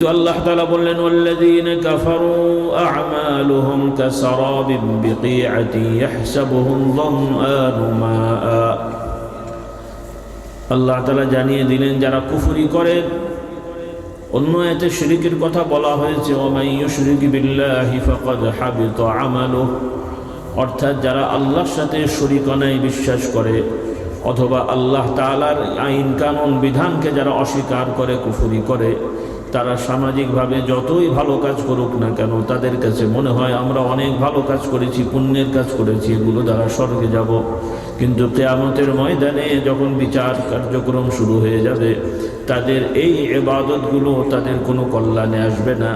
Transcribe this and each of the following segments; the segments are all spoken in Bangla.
আল্লাহ তাআলা বললেন ওয়াল্লাযীনা কাফারু আ'মালুহুম কাসারাবিন বিকিআতিন ইয়াহসাবুহুম যামআনু মাআ। আল্লাহ তাআলা জানিয়ে দিলেন যারা কুফরি করে। অন্য আয়াতে শিরকের কথা বলা হয়েছে ওয়া মান ইউশরিক বিল্লাহি ফাকাদ হাবিতা আমালুহু, অর্থাৎ যারা আল্লাহর সাথে শরীকানায় বিশ্বাস করে অথবা আল্লাহ তাআলার আইন কানুন বিধানকে যারা অস্বীকার করে কুফরি করে, তারা সামাজিকভাবে যতই ভালো কাজ করুক না কেন তাদের কাছে মনে হয় আমরা অনেক ভালো কাজ করেছি, পুণ্যের কাজ করেছি, এগুলো দ্বারা স্বর্গে যাব। কিন্তু কিয়ামতের ময়দানে যখন বিচার কার্যক্রম শুরু হয়ে যাবে তাদের এই ইবাদতগুলো তাদের কোনো কল্যাণে আসবে না।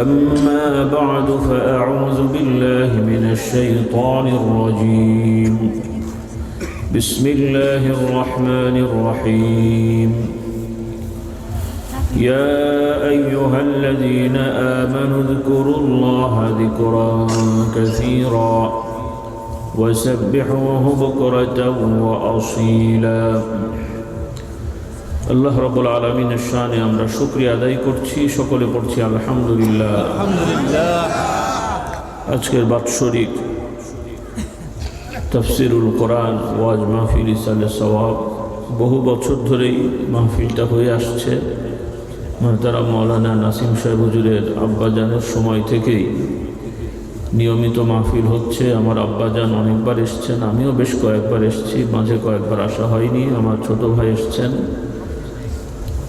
أما بعد فأعوذ بالله من الشيطان الرجيم بسم الله الرحمن الرحيم يا أيها الذين آمنوا اذكروا الله ذكرا كثيرا وسبحوه بكرة وأصيلا। আল্লাহ রাব্বুল আলামিনের শানে আমরা শুকরিয়া আদায় করছি, সকলে পড়ছি আলহামদুলিল্লাহ। আলহামদুলিল্লাহ। আজকের বাৎসরিক তাফসীরুল কোরআন ওয়াজ মাহফিল ইসালে সওয়াব বহু বছর ধরেই মাহফিলটা হয়ে আসছে। মুহতারাম মাওলানা নাসিম সাহেব হুজুরের আব্বাজানের সময় থেকেই নিয়মিত মাহফিল হচ্ছে। আমার আব্বাজান অনেকবার এসছেন, আমিও বেশ কয়েকবার এসেছি, মাঝে কয়েকবার আসা হয়নি। আমার ছোট ভাই এসছেন,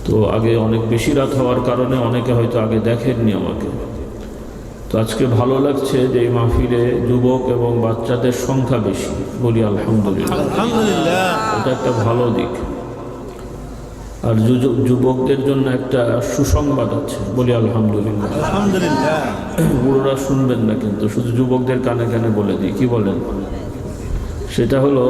তো আগে অনেক বেশি রাত হওয়ার কারণে অনেকে হয়তো আগে দেখেননি আমাকে। তো আজকে ভালো লাগছে যে এই মাহফিলে যুবক এবং বাচ্চাদের সংখ্যা বেশি, বলি আলহামদুলিল্লাহ। আলহামদুলিল্লাহ, এটা একটা ভালো দিক। আর যুবকদের জন্য একটা সুসংবাদ আছে, বলি আলহামদুলিল্লাহ। আলহামদুলিল্লাহ। বুড়োরা শুনবেন না, কিন্তু শুধু যুবকদের কানে কানে বলে দিই, কি বলেন? সেটা হলো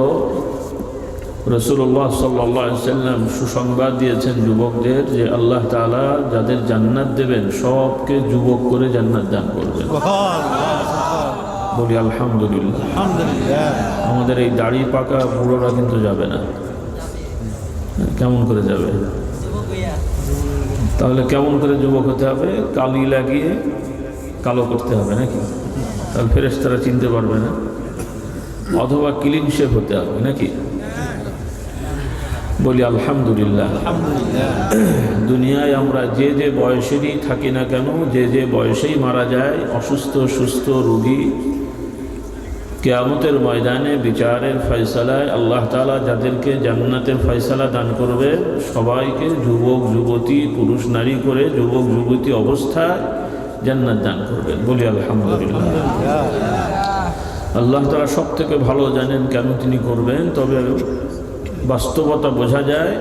রাসূলুল্লাহ সাল্লাল্লাহু আলাইহি ওয়াসাল্লাম সুসংবাদ দিয়েছেন যুবকদের যে আল্লাহ তাআলা যাদের জান্নাত দেবেন সবকে যুবক করে জান্নাত দান করবেন, বলি আলহামদুলিল্লাহ। আলহামদুলিল্লাহ। আমাদের এই দাড়ি পাকা বুড়োরা কিন্তু যাবে না। কেমন করে যাবে? তাহলে কেমন করে যুবক হতে হবে? কালি লাগিয়ে কালো করতে হবে নাকি? তাহলে ফেরেশতারা চিনতে পারবে না। অথবা ক্লিন শেভ হতে হবে নাকি? বলি আলহামদুলিল্লাহ। দুনিয়ায় আমরা যে যে বয়সেরই থাকি না কেন, যে যে বয়সেই মারা যায়, অসুস্থ সুস্থ রোগী, কিয়ামতের ময়দানে বিচারের ফয়সালায় আল্লাহ তাআলা যাদেরকে জান্নাতের ফয়সালা দান করবে সবাইকে যুবক যুবতী পুরুষ নারী করে যুবক যুবতী অবস্থায় জান্নাত দান করবেন, বলি আলহামদুলিল্লাহ। আল্লাহ তাআলা সব থেকে ভালো জানেন কেন তিনি করবেন। তবে বাস্তবতা বোঝা যায়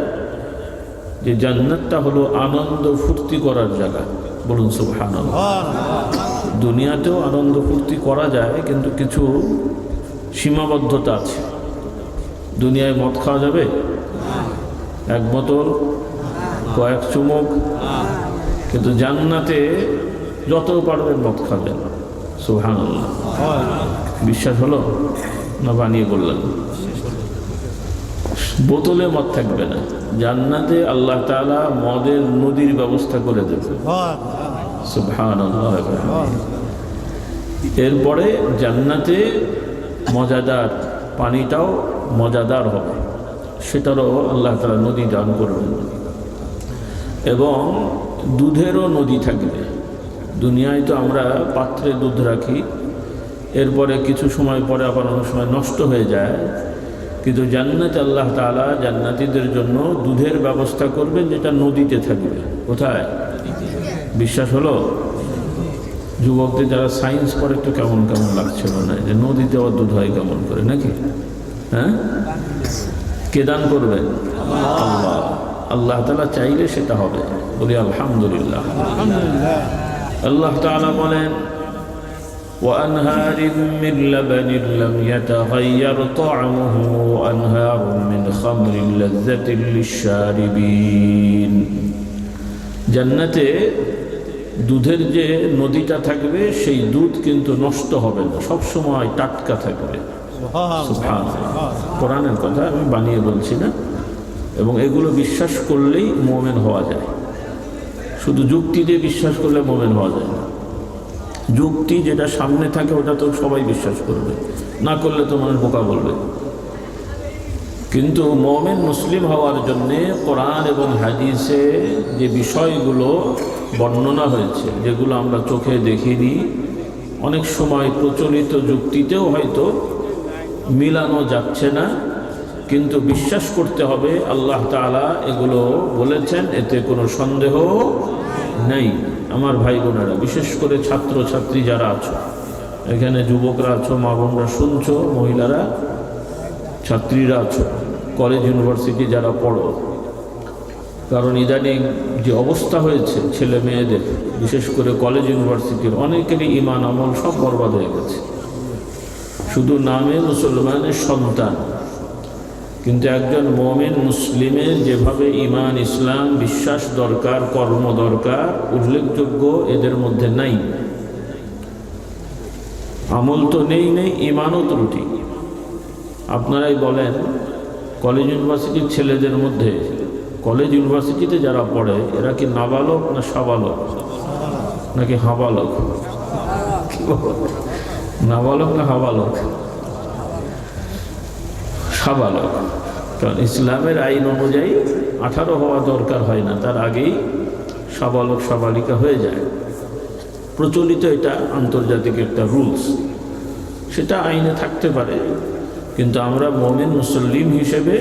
যে জান্নাতটা হলো আনন্দ ফুর্তি করার জায়গা, বলুন সুবহানাল্লাহ। দুনিয়াতেও আনন্দ ফুর্তি করা যায়, কিন্তু কিছু সীমাবদ্ধতা আছে। দুনিয়ায় মদ খাওয়া যাবে এক বোতল, কয়েক চুমুক, কিন্তু জান্নাতে যত পারবেন মদ খাবেন, সুবহানাল্লাহ। বিশ্বাস হলো না বানিয়ে বললেন? বোতলে মদ থাকবে না, জান্নাতে আল্লাহ তাআলা মদের নদীর ব্যবস্থা করে দেবে, সুবহানাল্লাহ। এরপরে জান্নাতে মজাদার পানিটাও মজাদার হবে, সেটারও আল্লাহ তাআলা নদী দান করবেন। এবং দুধেরও নদী থাকবে। দুনিয়ায় তো আমরা পাত্রে দুধ রাখি, এরপরে কিছু সময় পরে আবার অনেক সময় নষ্ট হয়ে যায়, কিন্তু জান্নাতে আল্লাহ তাআলা জান্নাতীদের জন্য দুধের ব্যবস্থা করবেন যেটা নদীতে থাকবে। কোথায়? বিশ্বাস হলো? যুবকদের যারা সায়েন্স পড়ে একটু কেমন কেমন লাগছিল না যে নদীতে আবার দুধ হয় কেমন করে নাকি? হ্যাঁ, কে দান করবেন? আল্লাহ। আল্লাহ তাআলা চাইলে সেটা হবে, বলি আলহামদুলিল্লাহ। আল্লাহ তাআলা বলেন وأنهار من لبن لم يتغير طعمه وأنهار من خمر لذة للشاربين। জান্নাতে দুধের যে নদীটা থাকবে সেই দুধ কিন্তু নষ্ট হবে না, সব সময় টাটকা থাকবে। সুবহানাল্লাহ। কোরআনের কথা, আমি বানিয়ে বলছি না। এবং এগুলো বিশ্বাস করলেই মুমিন হওয়া যায়। শুধু যুক্তি দিয়ে বিশ্বাস করলে মুমিন হওয়া যায় না। যুক্তি যেটা সামনে থাকে ওটা তো সবাই বিশ্বাস করবে, না করলে তো মানুষ বোকা বলবে। কিন্তু মুমিন মুসলিম হওয়ার জন্যে কোরআন এবং হাদিসে যে বিষয়গুলো বর্ণনা হয়েছে, যেগুলো আমরা চোখে দেখিনি, অনেক সময় প্রচলিত যুক্তিতেও হয়তো মিলানো যাচ্ছে না, কিন্তু বিশ্বাস করতে হবে আল্লাহ তাআলা এগুলো বলেছেন, এতে কোনো সন্দেহ নেই। আমার ভাই বোনেরা, বিশেষ করে ছাত্র ছাত্রী যারা আছো, এখানে যুবকরা আছো, মা বোনরা শুনছো, মহিলারা ছাত্রীরা আছো, কলেজ ইউনিভার্সিটি যারা পড়ো, কারণ ইদানিং যে অবস্থা হয়েছে ছেলে মেয়েদের, বিশেষ করে কলেজ ইউনিভার্সিটির অনেকেরই ঈমান আমল সব বরবাদ হয়ে গেছে। শুধু নামে মুসলমানের সন্তান, কিন্তু একজন মুমিন মুসলিমের যেভাবে ঈমান ইসলাম বিশ্বাস দরকার, কর্ম দরকার, উল্লেখযোগ্য এদের মধ্যে নাই। আমল তো নেই, ঈমানও ত্রুটি। আপনারাই বলেন, কলেজ ইউনিভার্সিটির ছেলেদের মধ্যে, কলেজ ইউনিভার্সিটিতে যারা পড়ে, এরা কি নাবালক না সাবালক নাকি হাবালক? নাবালক না হাবালক? সাবালক। কারণ ইসলামের আইন অনুযায়ী 18 হওয়া দরকার হয় না, তার আগেই সাবালক সাবালিকা হয়ে যায়। প্রচলিত এটা আন্তর্জাতিক একটা রুলস, সেটা আইনে থাকতে পারে, কিন্তু আমরা মুমিন মুসলিম হিসেবে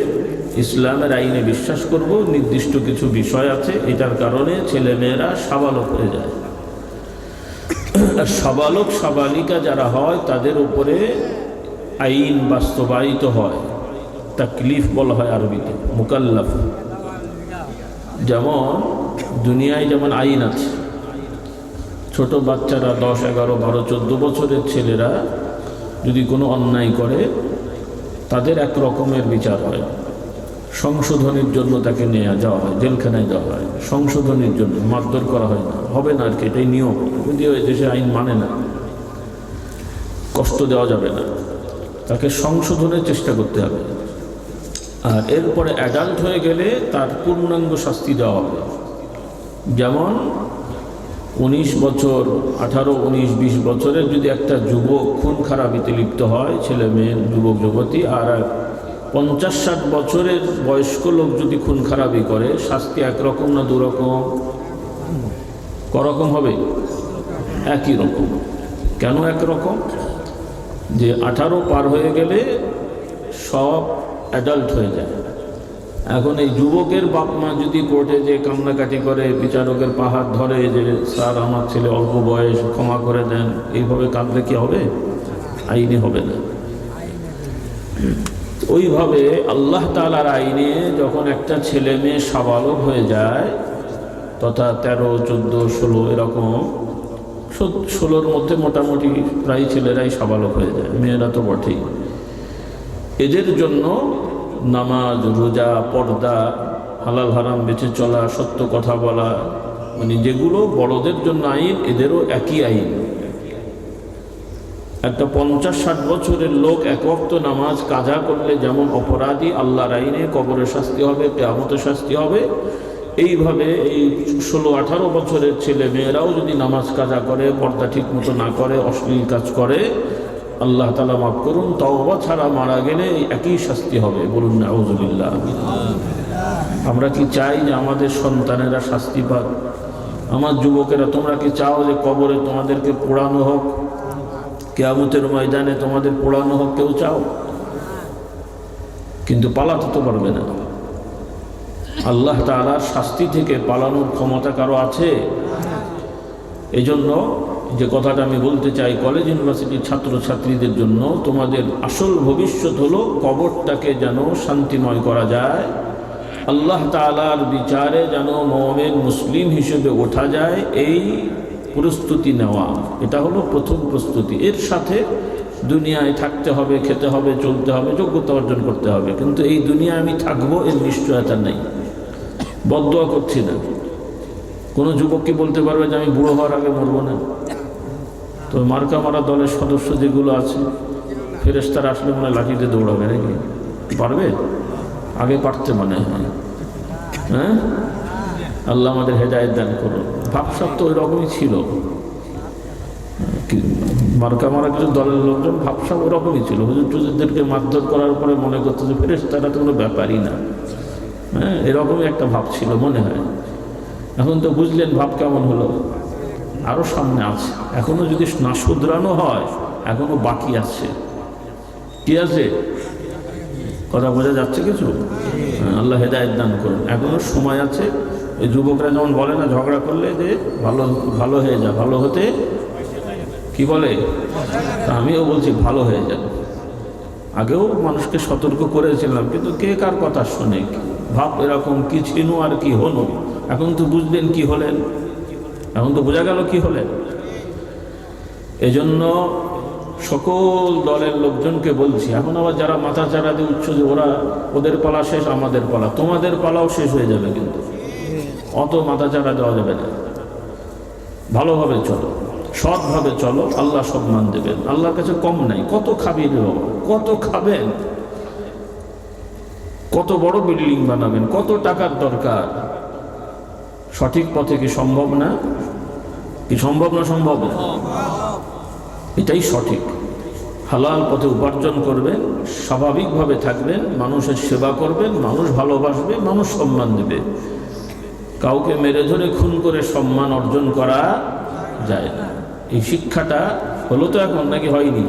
ইসলামের আইনে বিশ্বাস করব। নির্দিষ্ট কিছু বিষয় আছে, এটার কারণে ছেলে মেয়েরা সাবালক হয়ে যায়। আর সাবালক সাবালিকা যারা হয় তাদের উপরে আইন বাস্তবায়িত হয়, তাকলিফ বলা হয় আরবিতে, মুকাল্লাফ। যেমন দুনিয়ায় যেমন আইন আছে, ছোট বাচ্চারা 10, 11, 12, 14 বছরের ছেলেরা যদি কোনো অন্যায় করে, তাদের এক রকমের বিচার হয়, সংশোধনের জন্য তাকে নিয়ে যাওয়া হয়, জেলখানায় দেওয়া হয়, সংশোধনের জন্য, মারধর করা হয় না, হবে না আর কি, এটাই নিয়ম। কিন্তু ওই দেশে আইন মানে না, কষ্ট দেওয়া যাবে না, তাকে সংশোধনের চেষ্টা করতে হবে। আর এরপরে অ্যাডাল্ট হয়ে গেলে তার পূর্ণাঙ্গ শাস্তি দেওয়া হবে। যেমন 19 বছর, 18, 19, 20 বছরের যদি একটা যুবক খুন খারাপিতে লিপ্ত হয়, ছেলে মেয়ে, যুবক যুবতী, আর 50-60 বছরের বয়স্ক লোক যদি খুন খারাপি করে, শাস্তি একরকম না দুরকম? করকম হবে? একই রকম। কেন একরকম? যে 18 পার হয়ে গেলে সব অ্যাডাল্ট হয়ে যায়। এখন এই যুবকের বাপ মা যদি কোর্টে যে কান্নাকাটি করে, বিচারকের পাহাড় ধরে যে স্যার আমার ছেলে অল্প বয়স, ক্ষমা করে দেন, এইভাবে কাঁদলে কি হবে? আইনে হবে না। ওইভাবে আল্লাহ তাআলার আইনে যখন একটা ছেলে মেয়ে সাবালক হয়ে যায়, তথা 13, 14, 16 এরকম, 16-র মধ্যে মোটামুটি প্রায় ছেলেরাই সাবালক হয়ে যায়, মেয়েরা তো বটেই। এদের জন্য নামাজ, রোজা, পর্দা, হালাল হারাম বেঁচে চলা, সত্য কথা বলা, মানে যেগুলো বড়দের জন্য আইন, এদেরও একই আইন। একটা 50-60 বছরের লোক এক ওয়াক্ত নামাজ কাজা করলে যেমন অপরাধী, আল্লাহর আইনে কবরে শাস্তি হবে, কিয়ামতে শাস্তি হবে, এইভাবে এই 16-18 বছরের ছেলে মেয়েরাও যদি নামাজ কাজা করে, পর্দা ঠিক মতো না করে, অশ্লীল কাজ করে, আল্লাহ তাআলা মাফ করুন, তওবা ছাড়া মারা গেলে একই শাস্তি হবে। বলুন নাউযুবিল্লাহ। আমরা কি চাই যে আমাদের সন্তানেরা শাস্তি পাক? আমার যুবকেরা, তোমরা কি চাও যে কবরে তোমাদেরকে পোড়ানো হোক, কিয়ামতের ময়দানে তোমাদের পোড়ানো হোক? কেউ চাও? কিন্তু পালাতে তো পারবে না। আল্লাহ তাআলার শাস্তি থেকে পালানোর ক্ষমতা কারো আছে? এজন্য যে কথাটা আমি বলতে চাই, কলেজ ইউনিভার্সিটির ছাত্রছাত্রীদের জন্য তোমাদের আসল ভবিষ্যৎ হলো কবরটাকে যেন শান্তিময় করা যায়, আল্লাহ তাআলার বিচারে যেন মুমিন মুসলিম হিসেবে ওঠা যায়, এই প্রস্তুতি নেওয়া। এটা হলো প্রথম প্রস্তুতি। এর সাথে দুনিয়ায় থাকতে হবে, খেতে হবে, চলতে হবে, যোগ্যতা অর্জন করতে হবে। কিন্তু এই দুনিয়ায় আমি থাকবো, এর নিশ্চয়তা নেই। বদদোয়া করছি না। কোনো যুবক কি বলতে পারবে যে আমি বুড়ো হওয়ার আগে মরবো না? তো মার্কা মারা দলের সদস্য যেগুলো আছে, ফেরেশতারা আসলে মনে লাঠিতে দৌড়াবে নাকি? পারবে? আগে পারতে মনে হয়। হ্যাঁ, আল্লাহ আমাদের হেদায়েত দান করুন। ভাবসাব তো ওই রকমই ছিল, মার্কা মারা কিছু দলের লোকজন ভাবসাব ওরকমই ছিল। হুজুর টুজুরদেরকে মারধর করার পরে মনে করতো যে ফেরেশতারা তো কোনো ব্যাপারই না, হ্যাঁ, এরকমই একটা ভাব ছিল মনে হয়। এখন তো বুঝলেন ভাব কেমন হলো, আরও সামনে আছে, এখনো যদি না শুধরানো হয় এখনো বাকি আছে। কি আছে? কথা বোঝা যাচ্ছে কিছু? আল্লাহ হেদায়েত দান করুন। এখনো সময় আছে। ওই যুবকরা যেমন বলে না, ঝগড়া করলে যে ভালো ভালো হয়ে যা, ভালো হতে কি বলে, আমিও বলছি ভালো হয়ে যান। আগেও মানুষকে সতর্ক করেছিলাম, কিন্তু কে কার কথা শোনে? ভাব এরকম কি ছিল আর কি হলো। এখন তো বুঝলেন কি হলেন, এখন তো বোঝা গেল কি হলেন। এজন্য সকল দলের লোকজনকে বলছি, এখন আবার যারা মাথা চাড়া দিয়ে উঠছে যে ওদের পালা শেষ, আমাদের পালা, তোমাদের পালাও শেষ হয়ে যাবে, কিন্তু অত মাথা চাড়া দেওয়া যাবে না। ভালোভাবে চলো, সৎভাবে চলো, আল্লাহ সম্মান দেবেন। আল্লাহর কাছে কম নাই। কত খাবি রে বাবা, কত খাবেন, কত বড় বিল্ডিং বানাবেন, কত টাকার দরকার। সঠিক পথে কি সম্ভব না? কি সম্ভব না? সম্ভব না, এটাই সঠিক। হালাল পথে উপার্জন করবেন, স্বাভাবিকভাবে থাকবেন, মানুষের সেবা করবেন, মানুষ ভালোবাসবে, মানুষ সম্মান দেবে। কাউকে মেরে ধরে খুন করে সম্মান অর্জন করা যায় না। এই শিক্ষাটা হলো তো এখন, নাকি হয়নি?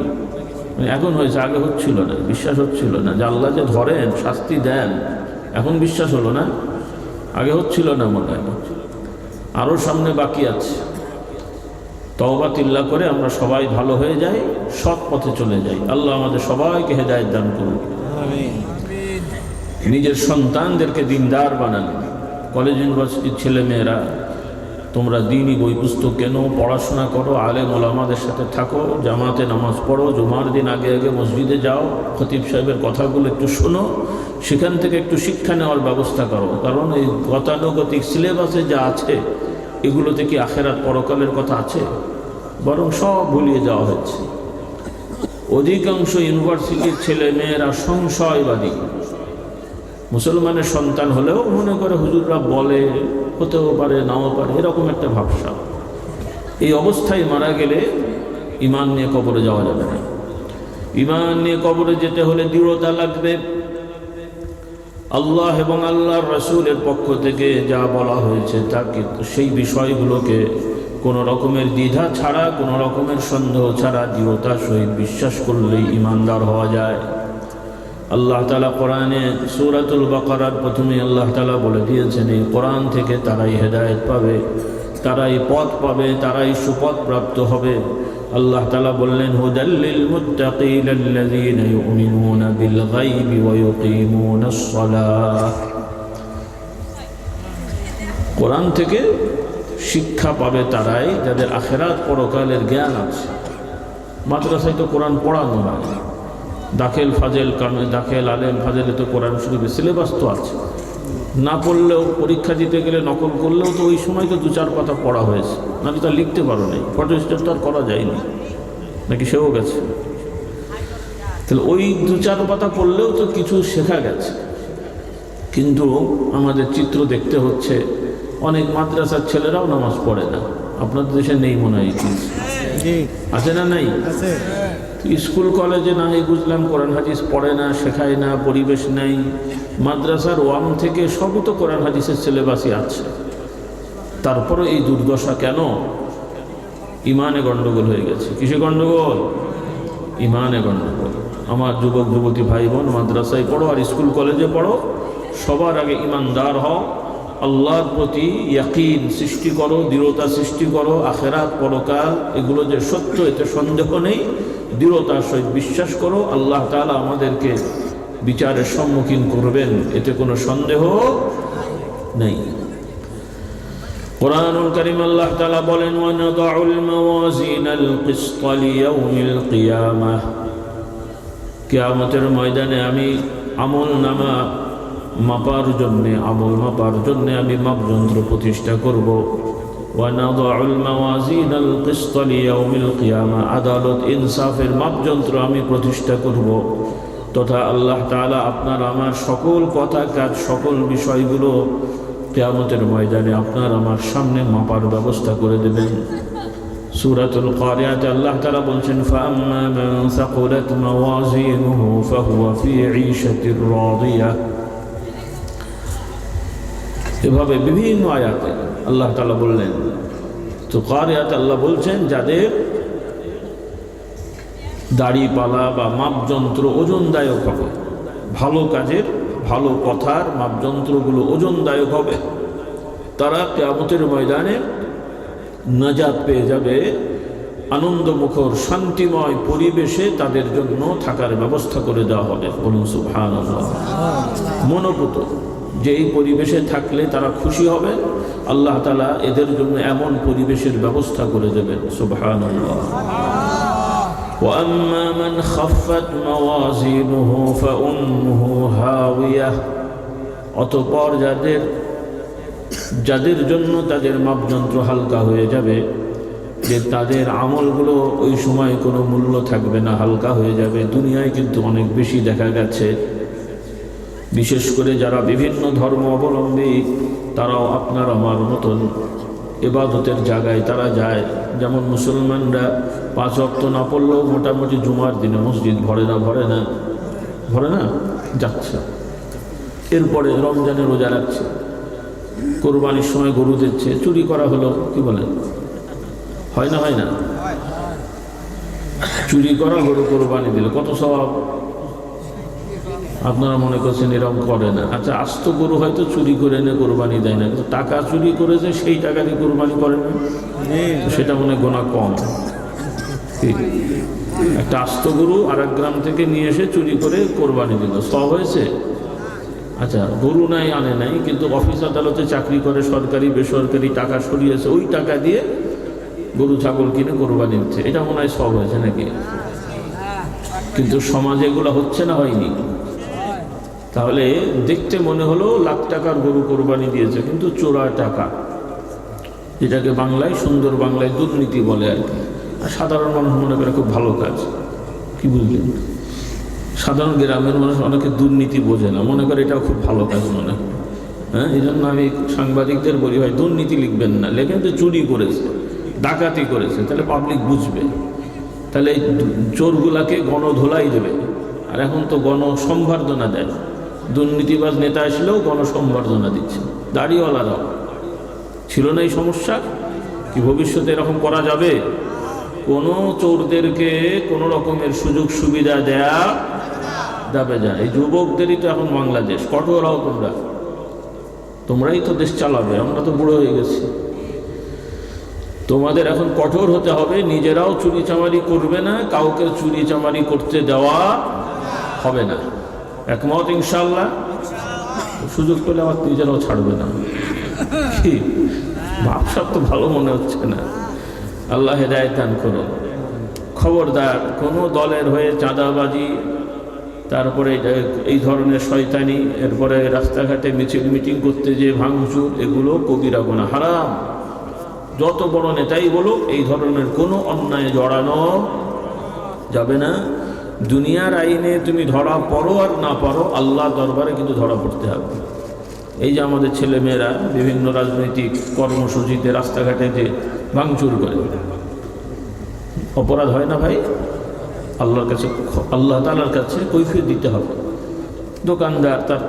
এখন হয়েছে, আগে হচ্ছিল না, বিশ্বাস হচ্ছিল না যে আল্লাহ যে ধরেন, শাস্তি দেন, এখন বিশ্বাস হলো না, আগে হচ্ছিল না মনে হয়। আরও সামনে বাকি আছে। তওবা তিল্লা করে আমরা সবাই ভালো হয়ে যাই, সৎ পথে চলে যাই। আল্লাহ আমাদের সবাইকে হেদায়েত দান করুন। নিজের সন্তানদেরকে দিনদার বানান। কলেজ ইউনিভার্সিটির ছেলে মেয়েরা, তোমরা দিনই বই পুস্তক কেন, পড়াশোনা করো, আলেম ওলামাদের সাথে থাকো, জামাতে নামাজ পড়ো, জুমার দিন আগে আগে মসজিদে যাও, খতিব সাহেবের কথাগুলো একটু শোনো, সেখান থেকে একটু শিক্ষা নেওয়ার ব্যবস্থা করো। কারণ এই গতানুগতিক সিলেবাসে যা আছে এগুলোতে কি আখেরাত পরকালের কথা আছে? বরং সব ভুলিয়ে যাওয়া হয়েছে। অধিকাংশ ইউনিভার্সিটির ছেলে মেয়েরা সংশয়বাদী। মুসলমানের সন্তান হলেও মনে করে হুজুররা বলে, হতেও পারে নাও পারে, এরকম একটা ভাবসা। এই অবস্থায় মারা গেলে ঈমান নিয়ে কবরে যাওয়া যাবে না। ঈমান নিয়ে কবরে যেতে হলে দৃঢ়তা লাগবে। আল্লাহ এবং আল্লাহর রাসূলের পক্ষ থেকে যা বলা হয়েছে তাকে, সেই বিষয়গুলোকে কোনো রকমের দ্বিধা ছাড়া, কোনো রকমের সন্দেহ ছাড়া দৃঢ়তার সহিত বিশ্বাস করলেই ঈমানদার হওয়া যায়। আল্লাহ তাআলা কোরআনে সূরাতুল বাকারার প্রথমে আল্লাহ তাআলা বলে দিয়েছেন, এই কোরআন থেকে তারাই হেদায়েত পাবে, তারাই পথ পাবে, তারাই সুপথ প্রাপ্ত হবে। আল্লাহ তাআলা বললেন, হুদাল লিল মুত্তাকিনা আল্লাযীনা ইউমিনুনা বিল গায়বি ওয়া ইউকিমুনাস সালাহ। কোরআন থেকে শিক্ষা পাবে তারাই যাদের আখিরাত পরকালের জ্ঞান আছে। মাদ্রাসায় তো কোরআন পড়ানো হয়, দাখিল ফাজেল কামে, দাখিল আলেম ফাজেলে তো কোরআন শরীফের সিলেবাস তো আছে। না পড়লেও, পরীক্ষা দিতে গেলে নকল করলেও তো ওই সময় তো 2-4 পাতা পড়া হয়েছে, নাকি তা লিখতে পারো নাই, ফটো স্টেট তো আর করা যায়নি, নাকি সেও গেছে। তাহলে ওই 2-4 পাতা পড়লেও তো কিছু শেখা গেছে। কিন্তু আমাদের চিত্র দেখতে হচ্ছে, অনেক মাদ্রাসার ছেলেরাও নামাজ পড়ে না। আপনাদের দেশে নেই মনে হয়, আছে না? নাই? স্কুল কলেজে না হয় বুঝলাম কোরআন হাদিস পড়ে না, শেখায় না, পরিবেশ নেই। মাদ্রাসার 1 থেকে সবই তো কোরআন হাদিসের সিলেবাসই আছে। তারপরে এই দুর্দশা কেন? ইমানে গণ্ডগোল হয়ে গেছে। কিসে গণ্ডগোল? ইমানে গণ্ডগোল। আমার যুবক যুবতী ভাই বোন, মাদ্রাসায় পড়ো আর স্কুল কলেজে পড়ো, সবার আগে ইমানদার হও, আল্লাহর প্রতি ইয়াকিন সৃষ্টি করো, দৃঢ়তা সৃষ্টি করো। আখেরাত পরকাল এগুলো যে সত্য, এতে সন্দেহ নেই। দৃঢ়তার সহিত বিশ্বাস করো, আল্লাহ তাআলা আমাদেরকে বিচারের সম্মুখীন করবেন, এতে কোনো সন্দেহ নেই। কুরআনুল কারীম আল্লাহ তাআলা বলেন, ওয়া নাদাউল মাওয়াজিনাল কিসত লিয়াউমিল কিয়ামাহ। কিয়ামতের ময়দানে আমি আমল নামা মাপার জন্যে, আমল মাপার জন্যে আমি মাপযন্ত্র প্রতিষ্ঠা করব। ওয়া নাদাউল মাওয়াজিনাল কিসত লিয়াউমিল কিয়ামাহ, আদালত ইনসাফের মাপযন্ত্র আমি প্রতিষ্ঠা করব। তথা আল্লাহ তাআলা আপনার আমার সকল কথা কাজ, সকল বিষয়গুলো কিয়ামতের ময়দানে আপনার আমার সামনে মাপার ব্যবস্থা করে দেবেন। সূরাতুল কারিয়াতে আল্লাহ তাআলা বলছেন, ফাআম্মা মান সাকুলাত মাওয়াজিনুহু ফাহুয়া ফি ঈশাতির রাদিয়াহ। এভাবে বিভিন্ন আয়াতে আল্লাহ তাআলা বললেন। তো কারিয়াতে আল্লাহ বলছেন, যাদের দাড়িপালা বা মাপযন্ত্র ওজনদায়ক হবে, ভালো কাজের ভালো কথার মাপযন্ত্রগুলো ওজনদায়ক হবে, তারা কিয়ামতের ময়দানে নাজাত পেয়ে যাবে। আনন্দমুখর শান্তিময় পরিবেশে তাদের জন্য থাকার ব্যবস্থা করে দেওয়া হবে। বলুন সুবহানাল্লাহ। মনোপুত যে এই পরিবেশে থাকলে তারা খুশি হবে, আল্লাহ তাআলা এদের জন্য এমন পরিবেশের ব্যবস্থা করে দেবেন। সুবহানাল্লাহ। وَأَمَّا مَنْ خَفَّتْ مَوَازِينُهُ فَأُمُّهُ هَاوِيَةٌ। অতঃপর যাদের জন্য তাদের মাপযন্ত্র হালকা হয়ে যাবে, যে তাদের আমলগুলো ওই সময় কোনো মূল্য থাকবে না, হালকা হয়ে যাবে। দুনিয়ায় কিন্তু অনেক বেশি দেখা গেছে, বিশেষ করে যারা বিভিন্ন ধর্ম অবলম্বী, তারাও আপনার আমার মতন ইবাদতের জায়গায় তারা যায়। যেমন মুসলমানরা 5 ওয়াক্ত না পড়লেও মোটামুটি জুমার দিনে মসজিদ ভরে না যাচ্ছে। এরপরে রমজানে রোজা রাখছে, কোরবানির সময় গরু দিচ্ছে, চুরি করা হলো, কি বলেন, হয় না? চুরি করা গরু কোরবানি দিলে কত সওয়াব। আপনারা মনে করছেন এরকম করে না। আচ্ছা, আস্ত গরু হয়তো চুরি করে এনে কোরবানি দেয় না, কিন্তু টাকা চুরি করেছে, সেই টাকা দিয়ে কোরবানি করে না, সেটা মনে গোনা কম। একটা আস্ত গরু আর এক গ্রাম থেকে নিয়ে এসে চুরি করে কোরবানি দিল, সব হয়েছে। আচ্ছা, গরু নাই আনে নাই, কিন্তু অফিস আদালতে চাকরি করে, সরকারি বেসরকারি টাকা সরিয়েছে, ওই টাকা দিয়ে গরু ছাগল কিনে কোরবানি দিচ্ছে, এটা মনে হয় সব হয়েছে নাকি? কিন্তু সমাজে এগুলো হচ্ছে না, হয়নি। তাহলে দেখতে মনে হলো লাখ টাকার গরু কোরবানি দিয়েছে, কিন্তু চোরা টাকা, যেটাকে বাংলায়, সুন্দর বাংলায় দুর্নীতি বলে আর কি। আর সাধারণ মানুষ মনে করে খুব ভালো কাজ, কি বুঝলেন? সাধারণ গ্রামের মানুষ অনেকে দুর্নীতি বোঝে না, মনে করে এটাও খুব ভালো কাজ মনে হয়। হ্যাঁ, এই জন্য আমি সাংবাদিকদের বলি, ভাই দুর্নীতি লিখবেন না, লেখেন তো চুরি করেছে, ডাকাতি করেছে, তাহলে পাবলিক বুঝবে। তাহলে এই চোরগুলাকে গণধোলাই দেবে। আর এখন তো গণসম্বর্ধনা দেয়, দুর্নীতিবাজ নেতা আসলেও গণসম্বর্ধনা দিচ্ছে, দাড়িওয়ালারাও। ছিল না এই সমস্যা? কি ভবিষ্যতে এরকম করা যাবে? কোনো চোরদেরকে কোনো রকমের সুযোগ সুবিধা দেয়া যাবে না। এই যুবকদেরই তো এখন বাংলাদেশ, কঠোর হও তোমরাই তো দেশ চালাবে, আমরা তো বুড়ো হয়ে গেছি। তোমাদের এখন কঠোর হতে হবে, নিজেরাও চুরি চামারি করবে না, কাউকে চুরি চামারি করতে দেওয়া হবে না। একমত ইনশাআল্লাহ? সুযোগ পেলে আমার নিজেরাও ছাড়বে না। কি ভাবসাব তো ভালো মনে হচ্ছে না। আল্লাহ হেদায়েত দান করুন। খবরদার কোনো দলের হয়ে চাঁদাবাজি, তারপরে এই ধরনের শয়তানি, এরপরে রাস্তাঘাটে মিটিং করতে যে ভাঙচুর, এগুলো কবিরা গুনাহ, হারাম। যত বড় নেতাই বলুক, এই ধরনের কোনো অন্যায় জড়ানো যাবে না। দুনিয়ার আইনে তুমি ধরা পড়ো আর না পারো, আল্লাহ দরবারে কিন্তু ধরা পড়তে হবে। এই যে আমাদের ছেলেমেয়েরা বিভিন্ন রাজনৈতিক কর্মসূচিতে রাস্তাঘাটে যে ভাঙচুর করে, অপরাধ হয় না ভাই? আল্লাহর কাছে, আল্লাহ তাআলার কাছে কৈফিয়ত দিতে হবে। দোকানদার তার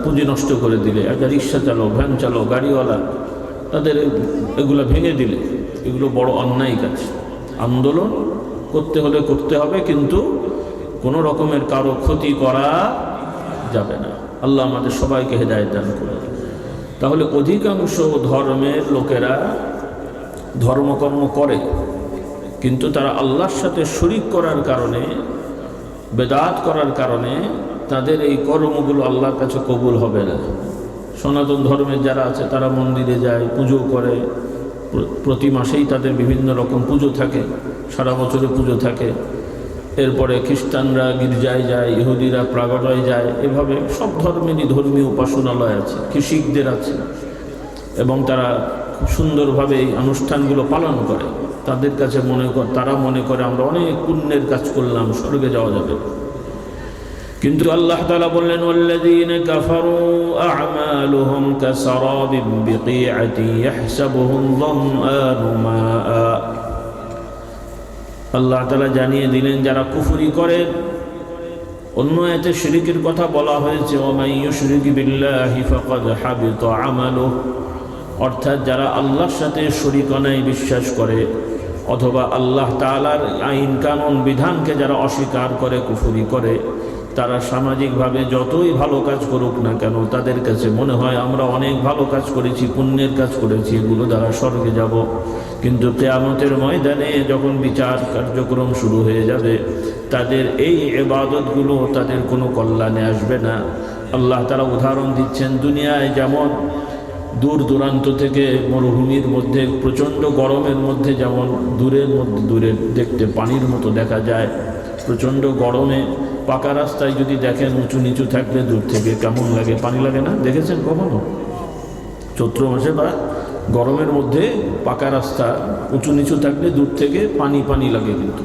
পুঁজি নষ্ট করে দিলে, একটা রিক্সা চালক, ভ্যান চালক, গাড়িওয়ালা, তাদের এগুলো ভেঙে দিলে, এগুলো বড় অন্যায় কাজ। আন্দোলন করতে হলে করতে হবে, কিন্তু কোনো রকমের কারো ক্ষতি করা যাবে না। আল্লাহ আমাদের সবাইকে হেদায়েত দান করুন। তাহলে অধিকাংশ ধর্মের লোকেরা ধর্মকর্ম করে, কিন্তু তারা আল্লাহর সাথে শরীক করার কারণে, বেদাত করার কারণে তাদের এই কর্মগুলো আল্লাহর কাছে কবুল হবে না। সনাতন ধর্মের যারা আছে তারা মন্দিরে যায়, পুজো করে, প্রতি মাসেই তাদের বিভিন্ন রকম পুজো থাকে, সারা বছরে পুজো থাকে। এরপরে খ্রিস্টানরা গির্জায় যায়, ইহুদিরা প্রাগডায় যায়, এভাবে সব ধর্মেরই ধর্মীয় উপাসনালয় আছে, শিখদের আছে, এবং তারা খুব সুন্দরভাবে এই অনুষ্ঠানগুলো পালন করে। তাদের কাছে তারা মনে করে আমরা অনেক পুণ্যের কাজ করলাম, স্বর্গে যাওয়া যাবে। কিন্তু আল্লাহ তাআলা বললেন ওয়াল্লাযীনা কাফারু আ'মালুহুম কাসারাবিন বিকিআতিন ইয়াহসাবুহু যামআনু মাআ। আল্লাহ তাআলা জানিয়ে দিলেন যারা কুফরি করে, অন্য আয়াতে শিরকের কথা বলা হয়েছে ওয়ামান ইউশরিক বিল্লাহি ফাকাদ হাবিতা আমালুহু, অর্থাৎ যারা আল্লাহর সাথে শরীকানায় বিশ্বাস করে অথবা আল্লাহ তাআলার আইন কানুন বিধানকে যারা অস্বীকার করে, কুফরি করে, তারা সামাজিকভাবে যতই ভালো কাজ করুক না কেন তাদের কাছে মনে হয় আমরা অনেক ভালো কাজ করেছি, পুণ্যের কাজ করেছি, এগুলো দ্বারা স্বর্গে যাব। কিন্তু কিয়ামতের ময়দানে যখন বিচার কার্যক্রম শুরু হয়ে যাবে, তাদের এই ইবাদতগুলো তাদের কোনো কল্যাণে আসবে না। আল্লাহ তাআলা উদাহরণ দিচ্ছেন, দুনিয়ায় যেমন দূর দূরান্ত থেকে মরুভূমির মধ্যে প্রচণ্ড গরমের মধ্যে যেমন দূরে দেখতে পানির মতো দেখা যায়, প্রচণ্ড গরমে পাকা রাস্তায় যদি দেখেন উঁচু নিচু থাকলে দূর থেকে কেমন লাগে, পানি লাগে না? দেখেছেন কখনো? চৈত্র মাসে বা গরমের মধ্যে পাকা রাস্তা উঁচু নিচু থাকলে দূর থেকে পানি পানি লাগে, কিন্তু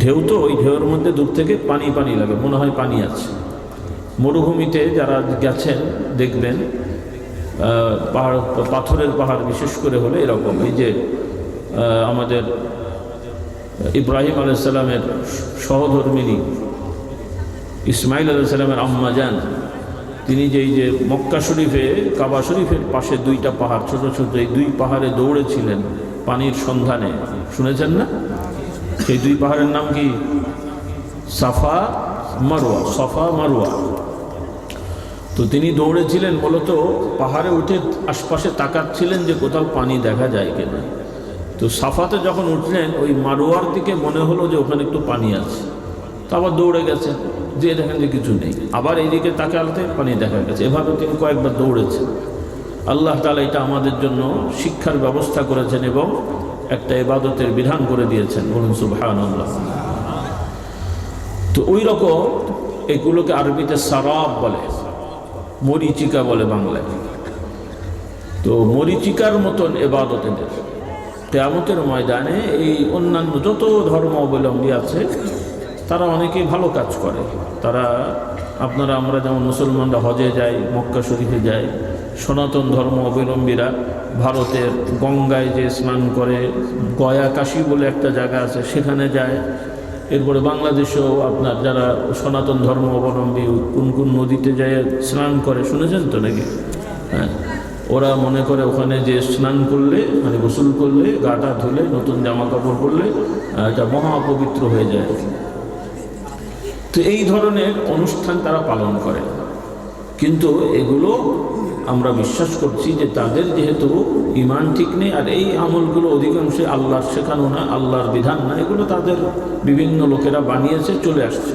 ঢেউ তো ওই ঢেউয়ের মধ্যে দূর থেকে পানি পানি লাগে, মনে হয় পানি আছে। মরুভূমিতে যারা গেছেন দেখবেন পাহাড়, পাথরের পাহাড় বিশেষ করে হলে এরকম। এই যে আমাদের ইব্রাহিম আলাইহিস সালামের সহধর্মিনী ইসমাইল আলাইহিস সালামের আম্মা জান, তিনি এই যে মক্কা শরীফে কাবা শরীফের পাশে দুইটা পাহাড় ছোট ছোট, এই দুই পাহাড়ে দৌড়েছিলেন পানির সন্ধানে, শুনেছেন না? সেই দুই পাহাড়ের নাম কি? সাফা মারওয়া, সাফা মারওয়া। তো তিনি দৌড়েছিলেন মূলত পাহাড়ে উঠে আশপাশে তাকাচ্ছিলেন যে কোথাও পানি দেখা যায় কিনা। তো সাফাতে যখন উঠলেন ওই মারোয়ার দিকে মনে হলো যে ওখানে একটু পানি আছে, তো আবার দৌড়ে গেছেন, যে দেখেন যে কিছু নেই, আবার এইদিকে তাকাতে পানি দেখা গেছে। এভাবে তিনি কয়েকবার দৌড়েছেন। আল্লাহ তাআলা এটা আমাদের জন্য শিক্ষার ব্যবস্থা করেছেন এবং একটা ইবাদতের বিধান করে দিয়েছেন, বলুন সুবহানাল্লাহ। তো ওই রকম এগুলোকে আরবিতে সারাব বলে, মরিচিকা বলে বাংলায়। তো মরিচিকার মতন ইবাদত এদের। কিয়ামতের ময়দানে এই অন্যান্য যত ধর্ম অবলম্বী আছে তারা অনেকেই ভালো কাজ করে। তারা আমরা যেমন মুসলমানরা হজে যাই, মক্কা শরীফে যাই, সনাতন ধর্ম অবলম্বীরা ভারতের গঙ্গায় যে স্নান করে, গয়া কাশী বলে একটা জায়গা আছে সেখানে যায়। এরপরে বাংলাদেশেও আপনার যারা সনাতন ধর্ম অবলম্বী কোন কোন নদীতে যায় স্নান করে, শুনেছেন তো নাকি? হ্যাঁ, ওরা মনে করে ওখানে যে স্নান করলে মানে গোসল করলে, গাটা ধুলে, নতুন জামা কাপড় পরলে এটা মহাপবিত্র হয়ে যায়। তো এই ধরনের অনুষ্ঠান তারা পালন করে, কিন্তু এগুলো আমরা বিশ্বাস করছি যে তাদের যেহেতু ঈমান ঠিক নেই, আর এই আমলগুলো অধিকাংশই আল্লাহর শেখানো না, আল্লাহর বিধান না, এগুলো তাদের বিভিন্ন লোকেরা বানিয়েছে, চলে আসছে।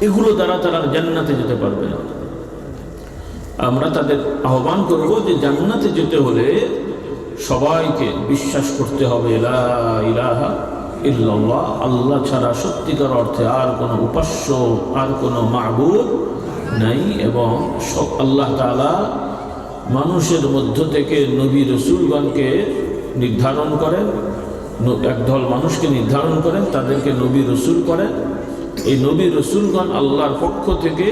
এগুলো দ্বারা তারা জান্নাতে যেতে পারবে না। আমরা তাদের আহ্বান করব যে জান্নাতে যেতে হলে সবাইকে বিশ্বাস করতে হবে লা ইলাহা ইল্লাল্লাহ, আল্লাহ ছাড়া সত্যিকার অর্থে আর কোনো উপাস্য, আর কোনো মাবুদ নাই, এবং আল্লাহ তাআলা মানুষের মধ্য থেকে নবী রসুলগণকে নির্ধারণ করেন, একদল মানুষকে নির্ধারণ করেন, তাদেরকে নবী রসুল করেন। এই নবী রসুলগণ আল্লাহর পক্ষ থেকে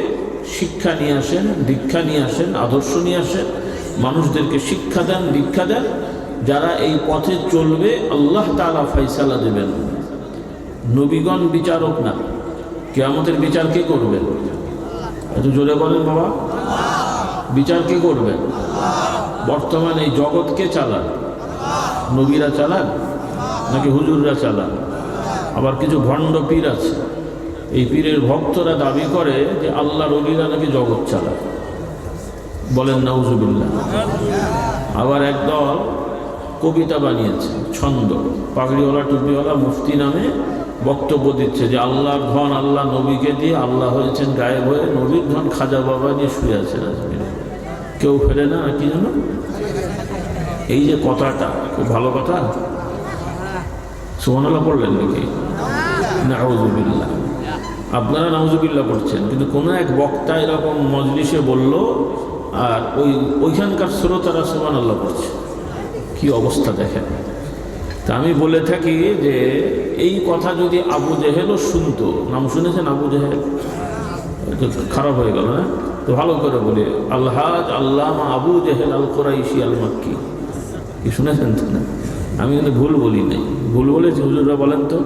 শিক্ষা নিয়ে আসেন, দীক্ষা নিয়ে আসেন, আদর্শ নিয়ে আসেন, মানুষদেরকে শিক্ষা দেন, দীক্ষা দেন। যারা এই পথে চলবে আল্লাহ তাআলা ফয়সালা দেবেন। নবীগণ বিচারক না, কিয়ামতের বিচার কে করবেন? এত জোরে বলেন বাবা, বিচার কে করবেন? বর্তমানে এই জগৎ কে চালান? নবীরা চালান নাকি হুজুররা চালান? আবার কিছু ভণ্ড পীর আছে, এই পীরের ভক্তরা দাবি করে যে আল্লাহর ওলিরা নাকি জগৎ চালায়, বলেন নাউজুবিল্লাহ। আবার একদল কবিতা বানিয়েছে, ছন্দ, পাগড়িওয়ালা টুপিওয়ালা মুফতি নামে বক্তব্য দিচ্ছে যে আল্লাহর ধন আল্লাহ নবীকে দিয়ে, আল্লাহ হয়েছেন গায়েব হয়ে, নবীর ধন খাজা বাবা নিয়ে শুয়ে আছেন আজমিরে, কেউ ফেলে না, কি জানো? এই যে কথাটা খুব ভালো কথা, সুবহানাল্লাহ পড়লেন নাকি? নাউজুবিল্লাহ। আপনারা নাউজুবিল্লাহ পড়ছেন, কিন্তু কোনো এক বক্তা এরকম মজলিসে বলল, আর ওইখানকার শ্রোতারা সুবহানাল্লাহ পড়ছে। কি অবস্থা দেখেন! তা আমি বলে থাকি যে এই কথা যদি আবু জেহেলও শুনতো, নাম শুনেছেন আবু জেহেল? খারাপ হয়ে গেল না? তো ভালো করে বলি, আলহাজ আল্লামা আবু জেহেল আল কুরাইশি আল মাক্কি, কি শুনেছেন তো না? আমি কিন্তু ভুল বলি নাই। ভুল বলেছি? হুজুররা বলেন তো,